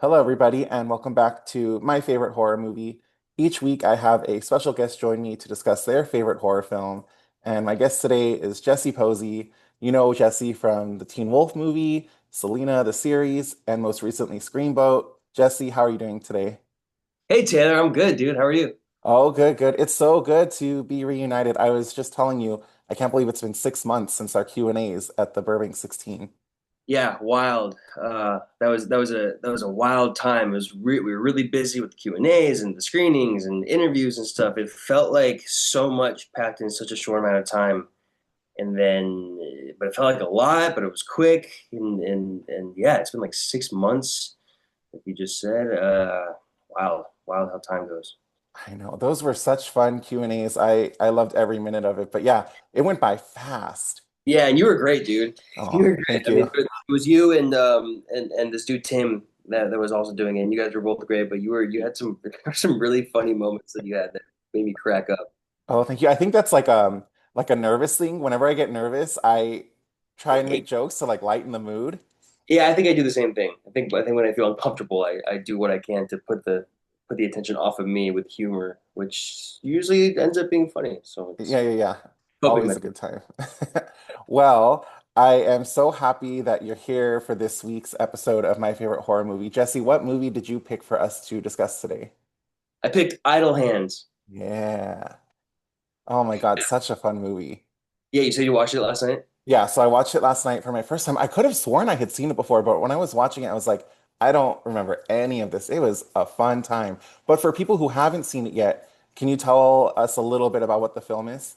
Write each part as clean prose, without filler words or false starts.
Hello, everybody, and welcome back to my favorite horror movie. Each week, I have a special guest join me to discuss their favorite horror film. And my guest today is Jesse Posey. You know Jesse from the Teen Wolf movie, Selena, the series, and most recently, Screamboat. Jesse, how are you doing today? Hey Taylor, I'm good, dude. How are you? Oh, good, good. It's so good to be reunited. I was just telling you, I can't believe it's been 6 months since our Q&As at the Burbank 16. Yeah, wild. That was a wild time. We were really busy with the Q&As and the screenings and interviews and stuff. It felt like so much packed in such a short amount of time. And then, but it felt like a lot, but it was quick. And yeah, it's been like 6 months, like you just said. Wild, wild how time goes. I know. Those were such fun Q&As. I loved every minute of it. But yeah, it went by fast. Yeah, and you were great, dude. You Oh, were great. thank I mean, you. it was you and this dude Tim that was also doing it. And you guys were both great, but you had some there were some really funny moments that you had that made me crack up. Oh, thank you. I think that's like a nervous thing. Whenever I get nervous, I try and make jokes to like lighten the mood. Yeah, I think I do the same thing. I think when I feel uncomfortable, I do what I can to put the attention off of me with humor, which usually ends up being funny. So it's Yeah, yeah, yeah. coping Always a mechanism. good time. Well, I am so happy that you're here for this week's episode of my favorite horror movie. Jesse, what movie did you pick for us to discuss today? I picked Idle Hands. Yeah. Oh my God, such a fun movie. Yeah, you said you watched it last night? Yeah, so I watched it last night for my first time. I could have sworn I had seen it before, but when I was watching it, I was like, I don't remember any of this. It was a fun time. But for people who haven't seen it yet, can you tell us a little bit about what the film is?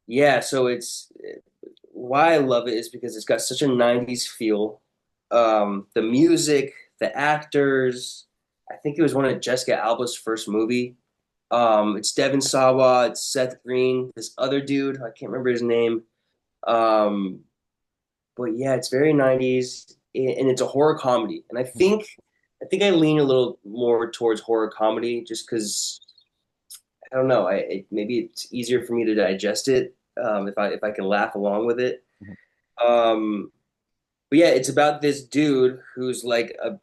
Yeah, so it's why I love it is because it's got such a 90s feel. The music, the actors, I think it was one of Jessica Alba's first movie. It's Devon Sawa, it's Seth Green, this other dude, I can't remember his name. Um, but yeah, it's very 90s and it's a horror comedy. And I think I lean a little more towards horror comedy just because I don't know, maybe it's easier for me to digest it if I can laugh along with it. Um, But yeah, it's about this dude who's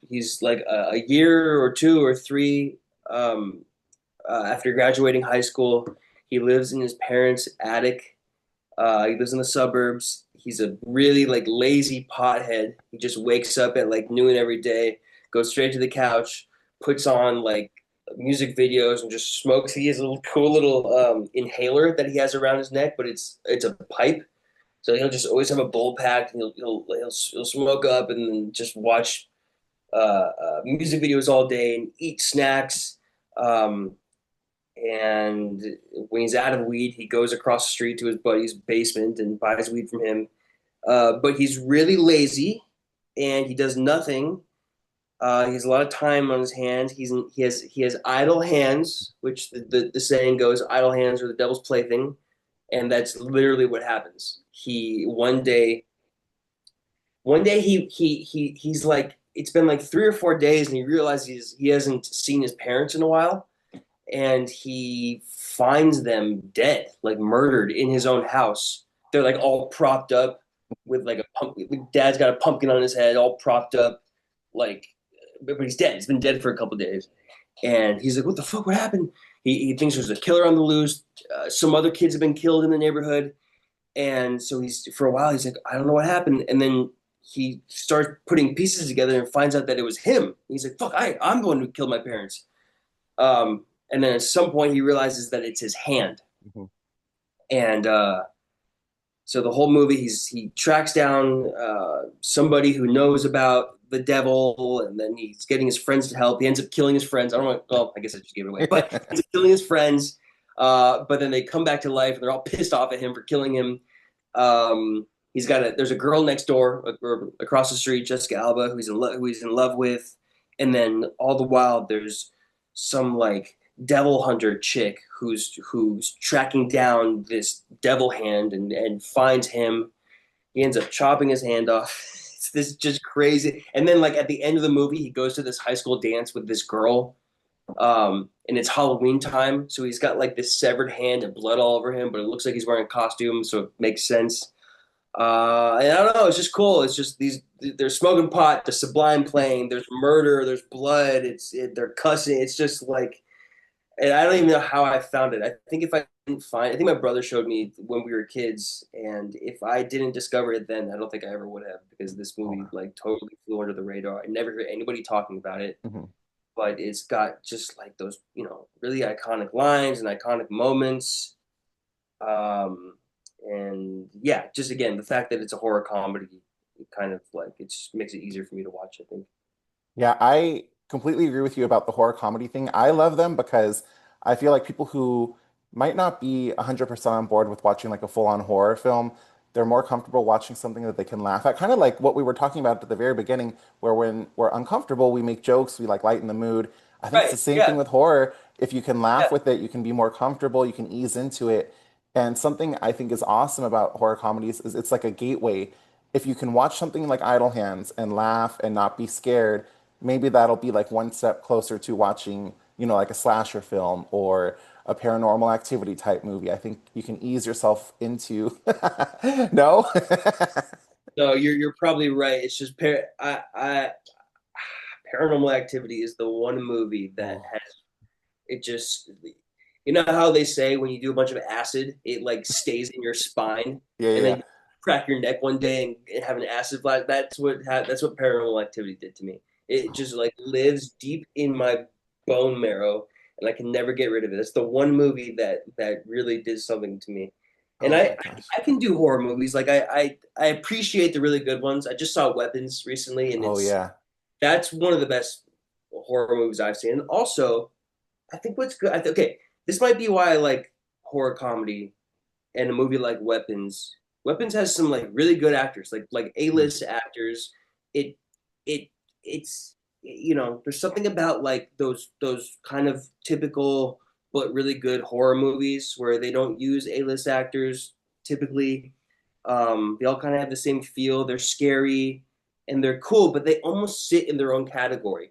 he's like a year or two or three after graduating high school. He lives in his parents' attic. He lives in the suburbs. He's a really like lazy pothead. He just wakes up at like noon every day, goes straight to the couch, puts on like music videos and just smokes. He has a little cool little inhaler that he has around his neck, but it's a pipe, so he'll just always have a bowl packed, and he'll smoke up and then just watch music videos all day and eat snacks. Um, and when he's out of weed, he goes across the street to his buddy's basement and buys weed from him. But he's really lazy and he does nothing. He has a lot of time on his hands. He has idle hands, which the saying goes, idle hands are the devil's plaything, and that's literally what happens. He one day he's like it's been like 3 or 4 days and he realizes he hasn't seen his parents in a while, and he finds them dead, like murdered in his own house. They're like all propped up with like a pumpkin. Dad's got a pumpkin on his head, all propped up, like, but he's dead. He's been dead for a couple days, and he's like, "What the fuck? What happened?" He thinks there's a killer on the loose. Some other kids have been killed in the neighborhood, and so he's for a while he's like, I don't know what happened, and then he starts putting pieces together and finds out that it was him. He's like, fuck, I'm the one who killed my parents. And then at some point he realizes that it's his hand, Mhm. and so the whole movie he tracks down somebody who knows about the devil, and then he's getting his friends to help. He ends up killing his friends. I don't know. Well, I guess I just gave it away, but he ends up killing his friends. But then they come back to life, and they're all pissed off at him for killing him. There's a girl next door or across the street, Jessica Alba, who he's in love with, and then all the while there's some like devil hunter chick who's tracking down this devil hand and finds him. He ends up chopping his hand off. It's this just crazy. And then like at the end of the movie, he goes to this high school dance with this girl. And it's Halloween time, so he's got like this severed hand and blood all over him, but it looks like he's wearing a costume, so it makes sense. And I don't know. It's just cool. It's just these. There's smoking pot. There's Sublime playing. There's murder. There's blood. They're cussing. It's just like, and I don't even know how I found it. I think if I didn't find, I think my brother showed me when we were kids, and if I didn't discover it then, I don't think I ever would have because this Oh, movie wow. like totally flew under the radar. I never heard anybody talking about it, Mhm. but it's got just like those, really iconic lines and iconic moments. Um, and yeah, just again, the fact that it's a horror comedy, it kind of like it just makes it easier for me to watch, I think. Yeah, I completely agree with you about the horror comedy thing. I love them because I feel like people who might not be 100% on board with watching like a full-on horror film, they're more comfortable watching something that they can laugh at. Kind of like what we were talking about at the very beginning, where when we're uncomfortable, we make jokes, we like lighten the mood. I think it's the Right. same thing Yeah. with horror. If you can Yeah. laugh with it, you can be more comfortable, you can ease into it. And something I think is awesome about horror comedies is it's like a gateway. If you can watch something like Idle Hands and laugh and not be scared, maybe that'll be like one step closer to watching, like a slasher film or a paranormal activity type movie. I think you can ease yourself into. No? No, you're probably right. It's just Paranormal Activity is the one movie that Oh, has it just you know how they say when you do a bunch of acid, it like stays in your spine, yeah, and then yeah. you crack your neck one day and have an acid flash. That's what Paranormal Activity did to me. It Oh, just like lives deep in my bone marrow, and I can never get rid of it. It's the one movie that really did something to me. And oh my gosh. I can do horror movies. Like I appreciate the really good ones. I just saw Weapons recently, and Oh it's yeah. that's one of the best horror movies I've seen. And also, I think what's good. Okay, this might be why I like horror comedy and a movie like Weapons. Weapons has some like really good actors, like Mm, A-list actors. It it it's there's something about like those kind of typical but really good horror movies where they don't use A-list actors typically. They all kind of have the same feel. They're scary and they're cool, but they almost sit in their own category.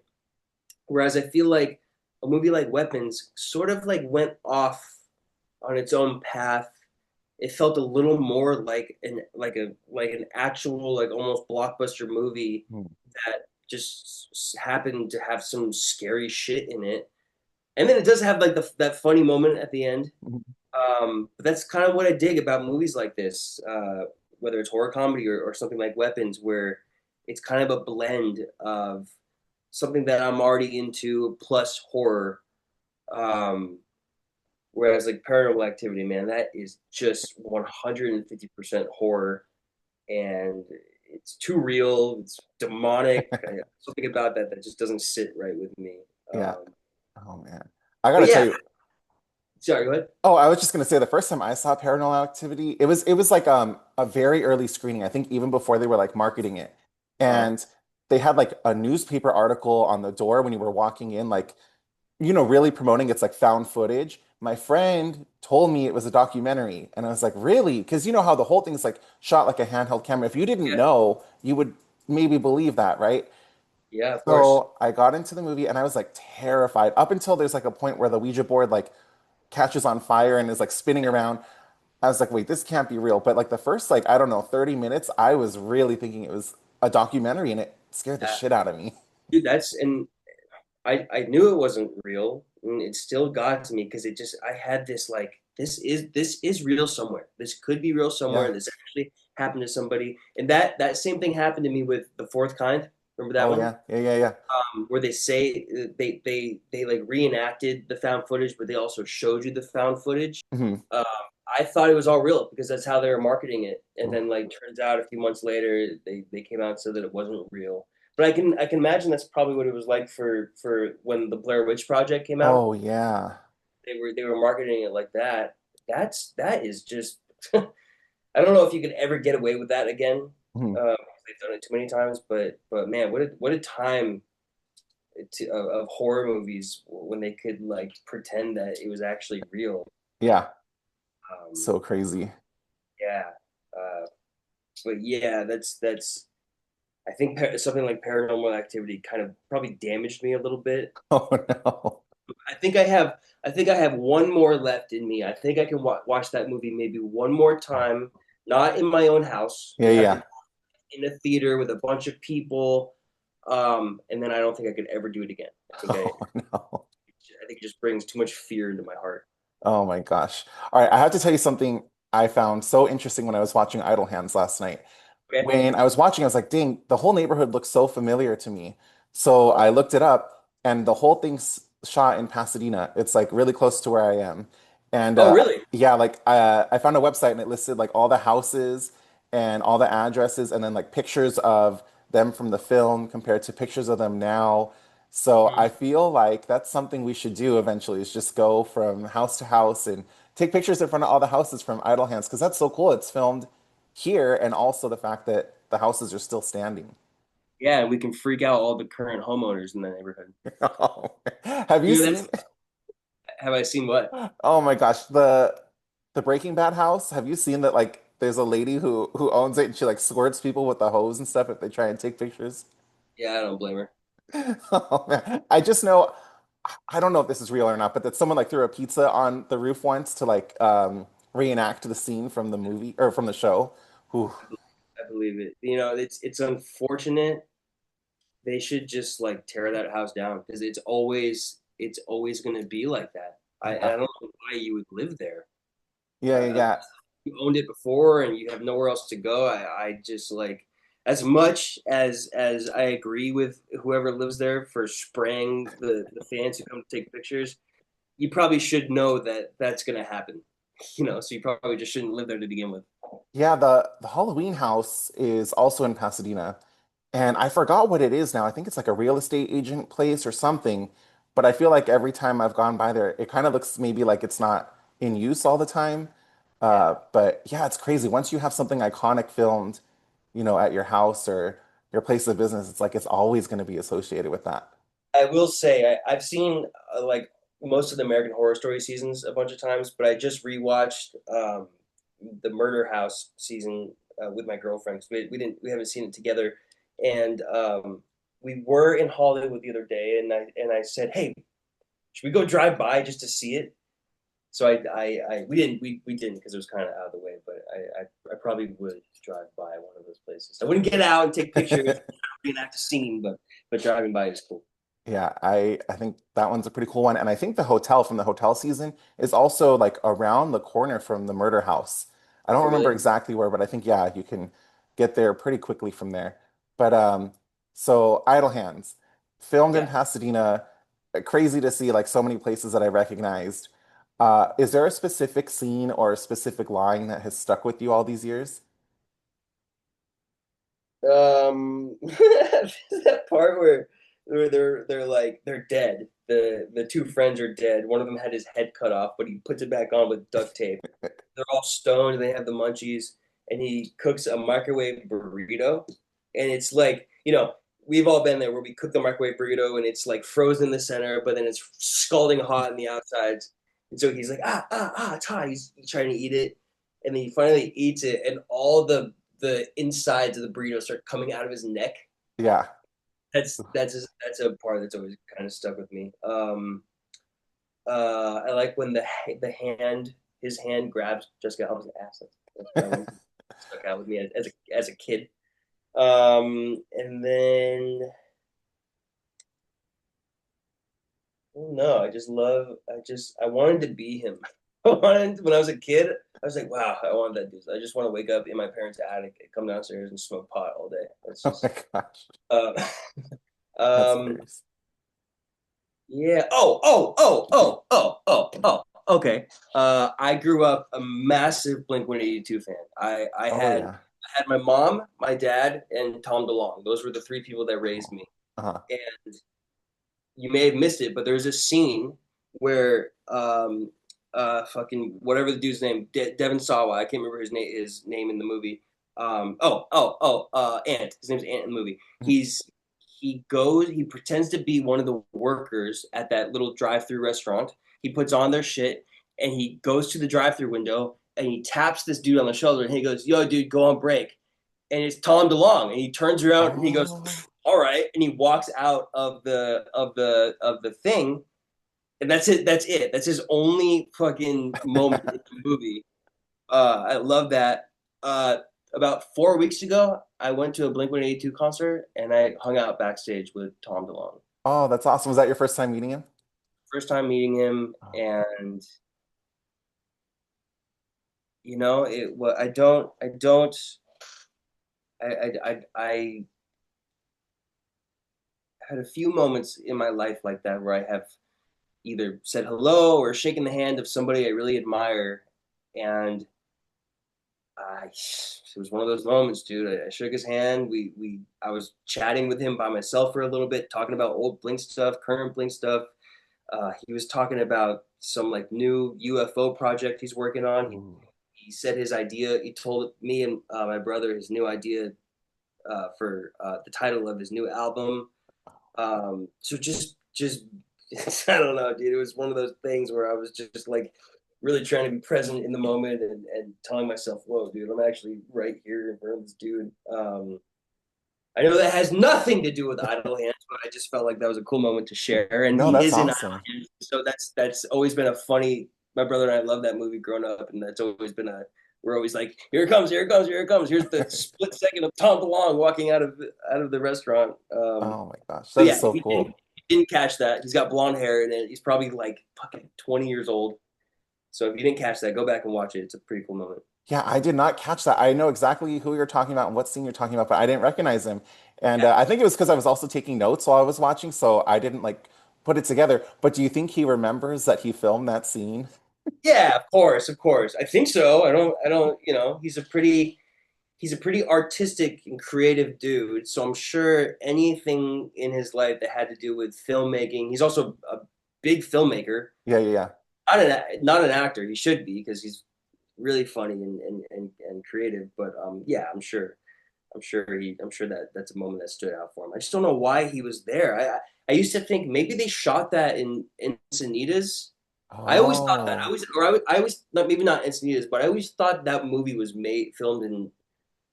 Whereas I feel like a movie like Weapons sort of like went off on its own path. It felt a little more like an actual like almost blockbuster movie mm, that just happened to have some scary shit in it. And then it does have like that funny moment at the end. mm. But that's kind of what I dig about movies like this, whether it's horror comedy or something like Weapons, where it's kind of a blend of something that I'm already into plus horror. Um, whereas like Paranormal Activity, man, that is just 150% horror, and it's too real. It's demonic. Something about that just doesn't sit right with me. Yeah. Um, Oh man. I but gotta tell yeah, you, sorry, go ahead. oh, I was just gonna say the first time I saw Paranormal Activity, it was like a very early screening. I think even before they were like marketing it. Uh, And they had like a newspaper article on the door when you were walking in, like, really promoting it's like found footage. My friend told me it was a documentary, and I was like, really? Because you know how the whole thing's like shot like a handheld camera. If you didn't yeah, know, you would maybe believe that, right? yeah, of course. So I got into the movie and I was like terrified up until there's like a point where the Ouija board like catches on fire and is like spinning around. I was like, wait, this can't be real. But like the first, like, I don't know, 30 minutes, I was really thinking it was a documentary and it scared the Yeah. shit out of me. Dude, and I knew it wasn't real, and it still got to me because it just I had this like this is real somewhere. This could be real somewhere. Yeah. This actually happened to somebody, and that same thing happened to me with The Fourth Kind. Remember that Oh, one? yeah. Yeah. Yeah. Yeah. Where they say they like reenacted the found footage, but they also showed you the found footage. Hmm. Um, I thought it was all real because that's how they were marketing it, and Oh, then like turns out a few months later they came out and said that it wasn't real. But I can imagine that's probably what it was like for when the Blair Witch Project came out. oh, yeah. They were marketing it like that. That is just I don't know if you could ever get away with that again. Mhm. They've done it too many times, but man, what a time of horror movies when they could like pretend that it was actually real. Yeah. Um, So crazy. yeah, uh, but yeah, that's. I think something like Paranormal Activity kind of probably damaged me a little bit. Oh, no. I think I have one more left in me. I think I can watch that movie maybe one more time not in my own house. Yeah, Would have to yeah. be in a theater with a bunch of people. And then I don't think I could ever do it again. Oh no. I think it just brings too much fear into my heart. Oh my gosh. All right, I have to tell you something I found so interesting when I was watching Idle Hands last night. Okay. When I was watching, I was like, dang, the whole neighborhood looks so familiar to me. So I looked it up, and the whole thing's shot in Pasadena. It's like really close to where I am. And Oh, really? yeah, like I found a website and it listed like all the houses and all the addresses, and then like pictures of them from the film compared to pictures of them now. So I Mhm. feel like that's something we should do eventually is just go from house to house and take pictures in front of all the houses from Idle Hands because that's so cool. It's filmed here and also the fact that the houses are still standing. Yeah, and we can freak out all the current homeowners in the neighborhood. Have you You know, that's seen? have I seen what? Oh my gosh, the Breaking Bad house. Have you seen that? Like, there's a lady who owns it, and she like squirts people with the hose and stuff if they try and take pictures. Yeah, I don't blame her. Oh man, I just know. I don't know if this is real or not, but that someone like threw a pizza on the roof once to like reenact the scene from the movie or from the show. Whew. I believe it. You know, it's unfortunate. They should just like tear that house down because it's always going to be like that. I Yeah, don't know why you would live there. yeah, yeah, Unless yeah. you owned it before and you have nowhere else to go. I just like as much as I agree with whoever lives there for spraying the fans who come to take pictures. You probably should know that that's going to happen. So you probably just shouldn't live there to begin with. Yeah, the Halloween house is also in Pasadena. And I forgot what it is now. I think it's like a real estate agent place or something. But I feel like every time I've gone by there, it kind of looks maybe like it's not in use all the time. Yeah. But yeah, it's crazy. Once you have something iconic filmed, at your house or your place of business, it's like it's always going to be associated with that. I will say I've seen like most of the American Horror Story seasons a bunch of times, but I just rewatched the Murder House season with my girlfriend 'cause we haven't seen it together, and we were in Hollywood the other day, and I said, hey, should we go drive by just to see it? So we didn't because it was kind of out of the way, but I probably would drive by one of those places. I wouldn't get out and take pictures, reenact a scene, but driving by is cool. Yeah, I think that one's a pretty cool one. And I think the hotel from the hotel season is also like around the corner from the murder house. I don't Oh, remember really? exactly where, but I think yeah, you can get there pretty quickly from there. But so Idle Hands, filmed in Yeah. Pasadena, crazy to see like so many places that I recognized. Is there a specific scene or a specific line that has stuck with you all these years? That part where they're like they're dead. The two friends are dead. One of them had his head cut off, but he puts it back on with duct tape. They're all stoned. They have the munchies, and he cooks a microwave burrito, and it's like we've all been there where we cook the microwave burrito and it's like frozen in the center, but then it's scalding hot in the outsides. And so he's like it's hot. He's trying to eat it, and then he finally eats it, and all the insides of the burrito start coming out of his neck. Yeah. That's a part that's always kind of stuck with me. I like when his hand grabs Jessica Alba's ass. That's that one stuck out with me as a kid. And then oh no, I wanted to be him. When I was a kid, I was like, wow, I wanted that dude. I just want to wake up in my parents' attic, come downstairs and smoke pot all day. That's Oh my just gosh. uh, That's um hilarious. yeah. Oh. Okay. I grew up a massive Blink 182 fan. I Oh had yeah. I had my mom, my dad, and Tom DeLonge. Those were the three people that raised me. Uh-huh. And you may have missed it, but there's a scene where fucking whatever the dude's name, Devin Sawa, I can't remember his name in the movie. Ant. His name's Ant in the movie. He pretends to be one of the workers at that little drive-through restaurant. He puts on their shit and he goes to the drive-through window and he taps this dude on the shoulder and he goes, "Yo, dude, go on break." And it's Tom DeLonge, and he turns around and he goes, Oh. "All right," and he walks out of the thing, and that's it. That's it. That's his only fucking moment in the movie. I love that. Uh, about 4 weeks ago, I went to a Blink-182 concert and I hung out backstage with Tom DeLonge. Oh, that's awesome. Was that your first time meeting him? First time meeting him, Oh, and it. What I had a few moments in my life like that where I have either said hello or shaken the hand of somebody I really admire, and it was one of those moments, dude. I shook his hand. I was chatting with him by myself for a little bit, talking about old Blink stuff, current Blink stuff. He was talking about some like new UFO project he's working on. ooh. He said his idea. He told me and my brother his new idea for the title of his new album. So just I don't know, dude. It was one of those things where I was just like really trying to be present in the moment and telling myself, "Whoa, dude, I'm actually right here in front of this dude." I know that has nothing to do with Idle Hands, but I just felt like that was a cool moment to share. And No, he that's is in Idle awesome. Hands, so that's always been a funny. My brother and I love that movie growing up, and that's always been a. We're always like, here it comes, here it comes, here it comes. Here's the split second of Tom DeLonge walking out of the restaurant. Oh my gosh, So that yeah, is so if cool. you didn't catch that, he's got blonde hair, and he's probably like fucking 20 years old. So if you didn't catch that, go back and watch it. It's a pretty cool moment. Yeah, I did not catch that. I know exactly who you're talking about and what scene you're talking about, but I didn't recognize him. And Yeah, I think it was because I was also taking notes while I was watching, so I didn't like put it together. But do you think he remembers that he filmed that scene? yeah, of course, of course. I think so. I don't. He's a pretty artistic and creative dude. So I'm sure anything in his life that had to do with filmmaking. He's also a big filmmaker. Yeah, yeah, yeah. Not an actor. He should be because he's really funny and creative. But yeah, I'm sure that that's a moment that stood out for him. I just don't know why he was there. I used to think maybe they shot that in Encinitas. I always thought that. I Oh, always or I always not maybe not Encinitas, but I always thought that movie was made filmed in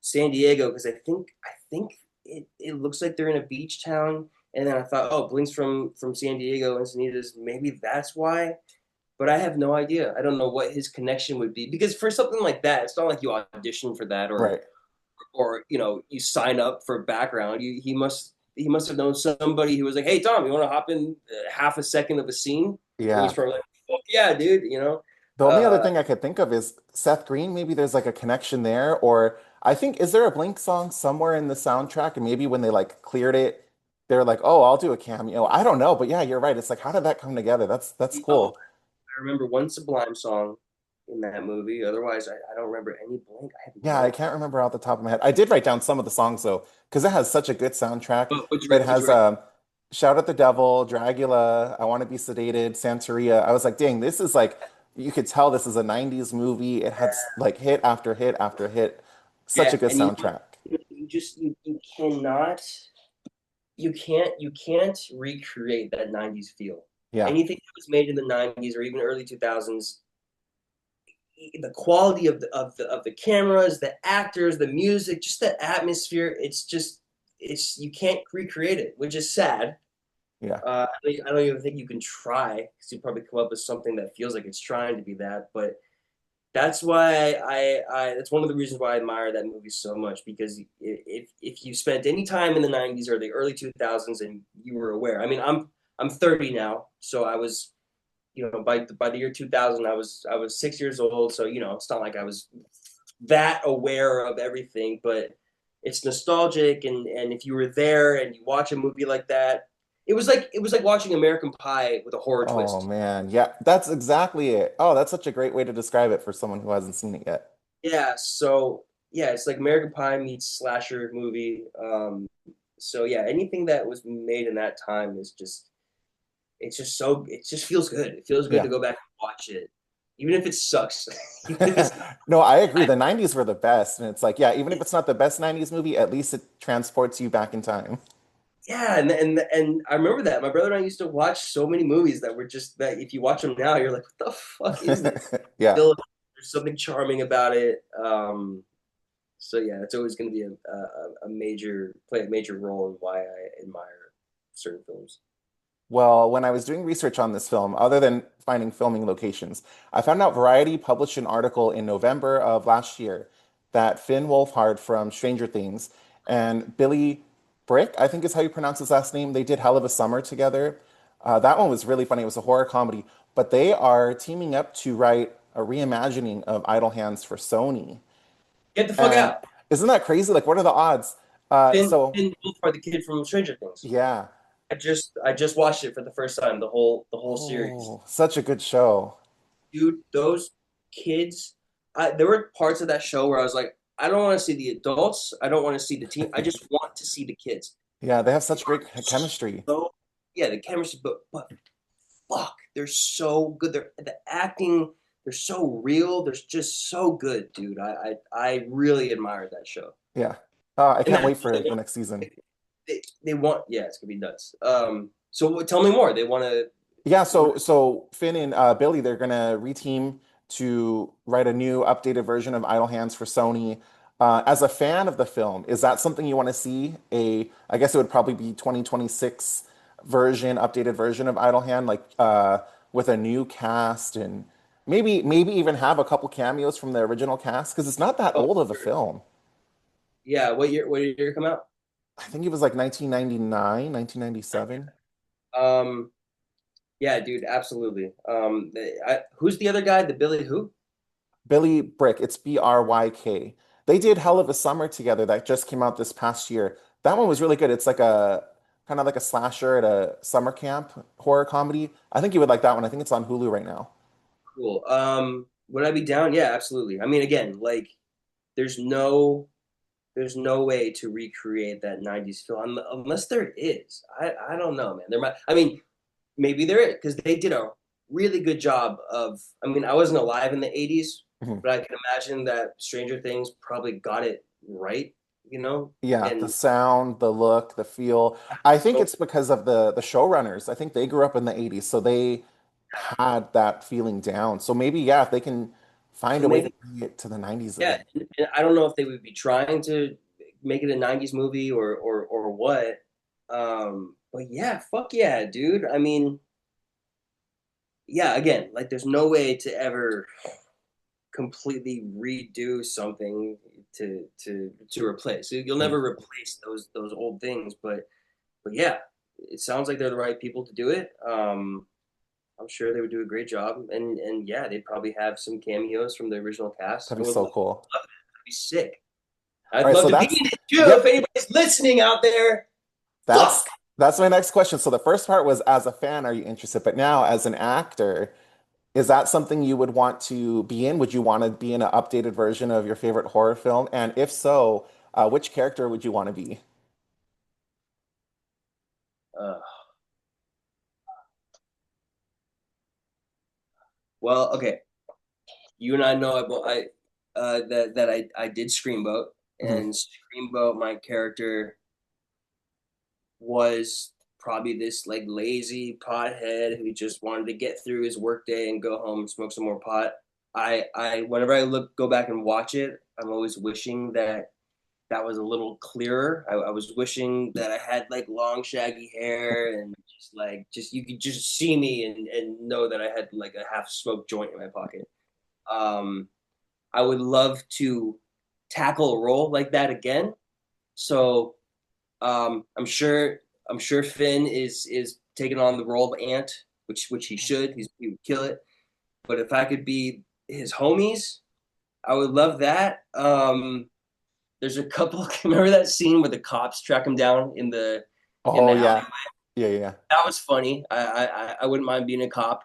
San Diego because I think it looks like they're in a beach town. And then I thought, oh, Blink's from San Diego, Encinitas. Maybe that's why. But I have no idea. I don't know what his connection would be because for something like that, it's not like you audition for that or right. or you sign up for background. He must have known somebody who was like, hey Tom, you want to hop in half a second of a scene? And he's Yeah. probably like, fuck yeah, dude. The only other Uh, thing I could think of is Seth Green. Maybe there's like a connection there, or I think is there a Blink song somewhere in the soundtrack? And maybe when they like cleared it, they're like, "Oh, I'll do a cameo." I don't know, but yeah, you're right. It's like, how did that come together? That's oh, cool. I remember one Sublime song in that movie. Otherwise, I don't remember any Blink. I have Yeah, I no. can't remember off the top of my head. I did write down some of the songs though, because it has such a good soundtrack. What'd you It write? What'd you has write? Shout at the Devil, Dragula, I Want to Be Sedated, Santeria. I was like, dang, this is like you could tell this is a 90s movie. It had like hit after hit after hit. Such a Yeah, good and soundtrack. you cannot you can't recreate that '90s feel. Yeah. Anything that was made in the '90s or even early 2000s, the quality of the cameras, the actors, the music, just the atmosphere. It's you can't recreate it, which is sad. Yeah. I don't even think you can try because you probably come up with something that feels like it's trying to be that. But that's why that's one of the reasons why I admire that movie so much because if you spent any time in the '90s or the early 2000s and you were aware, I mean, I'm 30 now, so I was by the year 2000 I was 6 years old, so it's not like I was that aware of everything, but it's nostalgic, and if you were there and you watch a movie like that, it was like watching American Pie with a horror Oh twist. man. Yeah, that's exactly it. Oh, that's such a great way to describe it for someone who hasn't seen it yet. Yeah, so yeah, it's like American Pie meets slasher movie. So yeah, anything that was made in that time is just it just feels good. It feels good to Yeah. go back and watch it, even if it sucks. Even if it's No, I agree. I, The 90s were the best. And it's like, yeah, even if it's not the best 90s movie, at least it transports you back in time. yeah, and I remember that my brother and I used to watch so many movies that were just that if you watch them now, you're like, what the fuck is this? Yeah. Still, there's something charming about it. So yeah, it's always going to be a major play a major role in why I admire certain films. Well, when I was doing research on this film, other than finding filming locations, I found out Variety published an article in November of last year. that Finn Wolfhard from Stranger Things and Billy Brick, I think is how you pronounce his last name. They did Hell of a Summer together. That one was really funny. It was a horror comedy, but they are teaming up to write a reimagining of Idle Hands for Sony. Get the fuck And out. isn't that crazy? Like, what are the odds? So Finn Wolfhard, the kid from Stranger Things. yeah. I just watched it for the first time, the whole series. Oh, such a good show. Dude, those kids, there were parts of that show where I was like, I don't want to see the adults. I don't want to see the team. I just want to see the kids. Yeah, they have They such are great chemistry. so, yeah, the chemistry, but fuck, they're so good. The acting, they're so real. They're just so good, dude. I really admired that show. Yeah. I And can't that wait for the next season. they want, yeah, it's gonna be nuts. So tell me more. They want to. Yeah, What? so Finn and Billy, they're gonna reteam to write a new updated version of Idle Hands for Sony. As a fan of the film, is that something you want to see? I guess it would probably be 2026 version, updated version of Idle Hand, like with a new cast and maybe even have a couple cameos from the original cast because it's not that Oh, old of a film. yeah. What year? What year did it come out? I think it was like 1999, 1997. Um, yeah, dude, absolutely. Who's the other guy? The Billy who? Billy Brick, it's Bryk. They did Hell of a Summer together that just came out this past year. That one was really good. It's like a kind of like a slasher at a summer camp horror comedy. I think you would like that one. I think it's on Hulu right now. Cool. Would I be down? Yeah, absolutely. I mean, again, like, there's no, there's no way to recreate that '90s film unless there is. I don't know, man. There might. I mean, maybe there is because they did a really good job of. I mean, I wasn't alive in the '80s, Mhm. but I can imagine that Stranger Things probably got it right. You know, Yeah, the and sound, the look, the feel. I think it's because of the showrunners. I think they grew up in the 80s, so they had that feeling down. So maybe, yeah, if they can find so a way to maybe. bring it to the 90s Yeah, again. and I don't know if they would be trying to make it a '90s movie or what. But yeah, fuck yeah, dude. I mean, yeah, again, like there's no way to ever completely redo something to replace. You'll Yeah. never replace those old things, but yeah, it sounds like they're the right people to do it. I'm sure they would do a great job, and yeah, they'd probably have some cameos from the original cast. That'd I be would so love cool. it. That'd be sick. All I'd right, love so to be in it too. If yep, anybody's listening out there, fuck. that's that's my next question. So the first part was as a fan, are you interested? But now as an actor, is that something you would want to be in? Would you want to be in an updated version of your favorite horror film? And if so, which character would you want to be? Uh, well, okay. You and I know that I did Screamboat, Mhm. and Screamboat, my character was probably this like lazy pothead who just wanted to get through his workday and go home and smoke some more pot. I whenever I go back and watch it, I'm always wishing that was a little clearer. I was wishing that I had like long shaggy hair and just you could just see me and know that I had like a half smoked joint in my pocket. Um, I would love to tackle a role like that again. So I'm sure Finn is taking on the role of Ant, which he should. He would kill it. But if I could be his homies, I would love that. There's a couple. Remember that scene where the cops track him down in Oh the alley? yeah, yeah, yeah. That was funny. I wouldn't mind being a cop,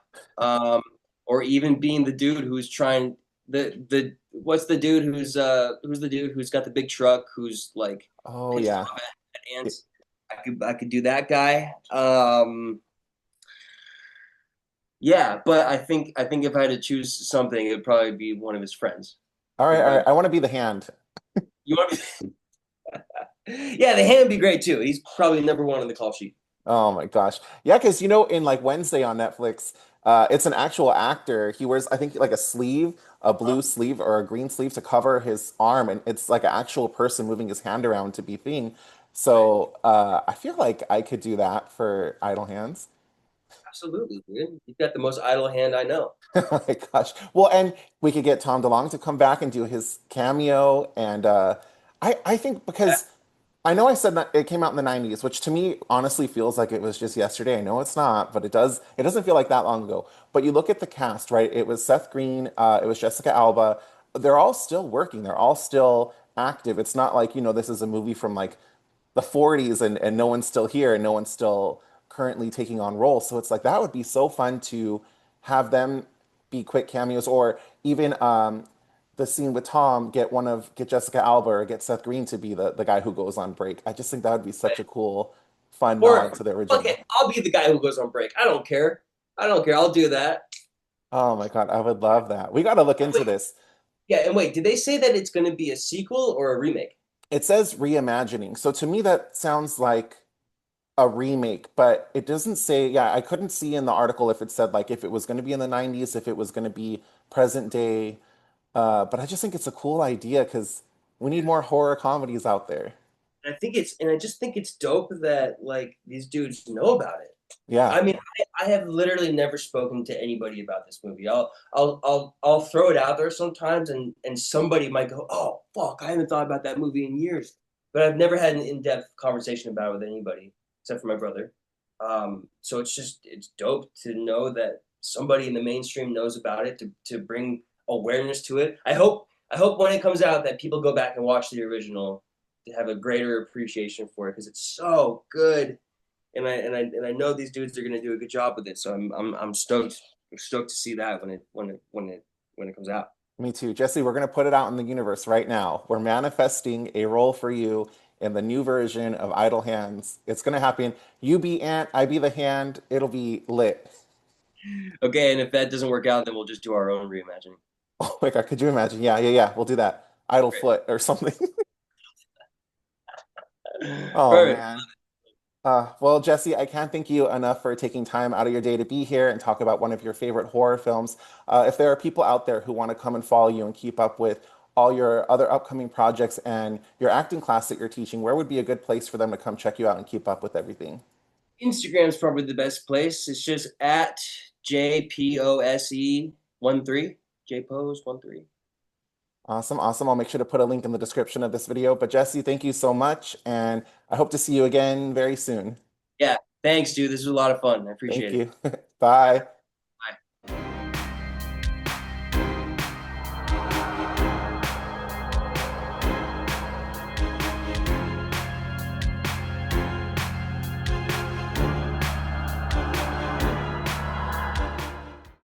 or even being the dude who's trying the what's the dude who's the dude who's got the big truck who's like Oh pissed yeah. off at ants. I could do that guy. Yeah, but I think if I had to choose something, it would probably be one of his friends. All right, It'd all probably right. I want to be the hand. you want to yeah, the hand would be great too. He's probably number one on the call sheet. Oh my gosh. Yeah, because in like Wednesday on Netflix, it's an actual actor. He wears, I think, like a sleeve, a blue sleeve or a green sleeve to cover his arm, and it's like an actual person moving his hand around to be thing. Right. So I feel like I could do that for Idle Hands. Absolutely, dude. You've got the most idle hand I know. Oh my gosh. Well, and we could get Tom DeLonge to come back and do his cameo. And I think Yeah. because I know I said that it came out in the 90s, which to me honestly feels like it was just yesterday. I know it's not, but it doesn't feel like that long ago. But you look at the cast, right? It was Seth Green, it was Jessica Alba. They're all still working. They're all still active. It's not like, this is a movie from like the 40s and no one's still here and no one's still currently taking on roles. So it's like that would be so fun to have them be quick cameos or even the scene with Tom get Jessica Alba or get Seth Green to be the guy who goes on break. I just think that would be such a cool fun nod Or to the okay, original. I'll be the guy who goes on break. I don't care. I don't care. I'll do that. Oh my God, I would love that. We got to look into Wait, this. yeah, and wait, did they say that it's going to be a sequel or a remake? It says reimagining. So to me that sounds like a remake, but it doesn't say, yeah, I couldn't see in the article if it said like if it was going to be in the 90s, if it was going to be present day. But I just think it's a cool idea because we need more horror comedies out there. And I just think it's dope that like these dudes know about it. Yeah. I mean, I have literally never spoken to anybody about this movie. I'll throw it out there sometimes, and somebody might go, "Oh, fuck, I haven't thought about that movie in years." But I've never had an in-depth conversation about it with anybody except for my brother. So it's dope to know that somebody in the mainstream knows about it to bring awareness to it. I hope when it comes out that people go back and watch the original to have a greater appreciation for it because it's so good and I know these dudes are gonna do a good job with it. So I'm stoked to see that when it comes out. Me too. Jesse, we're going to put it out in the universe right now. We're manifesting a role for you in the new version of Idle Hands. It's going to happen. You be Ant, I be the hand. It'll be lit. Okay, and if that doesn't work out, then we'll just do our own reimagining. Oh my God, could you imagine? Yeah, yeah, yeah. We'll do that. Idle Great. foot or something. Oh Perfect. man. Well, Jesse, I can't thank you enough for taking time out of your day to be here and talk about one of your favorite horror films. If there are people out there who want to come and follow you and keep up with all your other upcoming projects and your acting class that you're teaching, where would be a good place for them to come check you out and keep up with everything? Instagram's probably the best place. It's just at JPOSE 13 JPose 13. Awesome, awesome. I'll make sure to put a link in the description of this video. But Jesse, thank you so much, and I hope to see you again very soon. Yeah, thanks, dude. This was a lot of fun. I Thank appreciate it. you. Bye.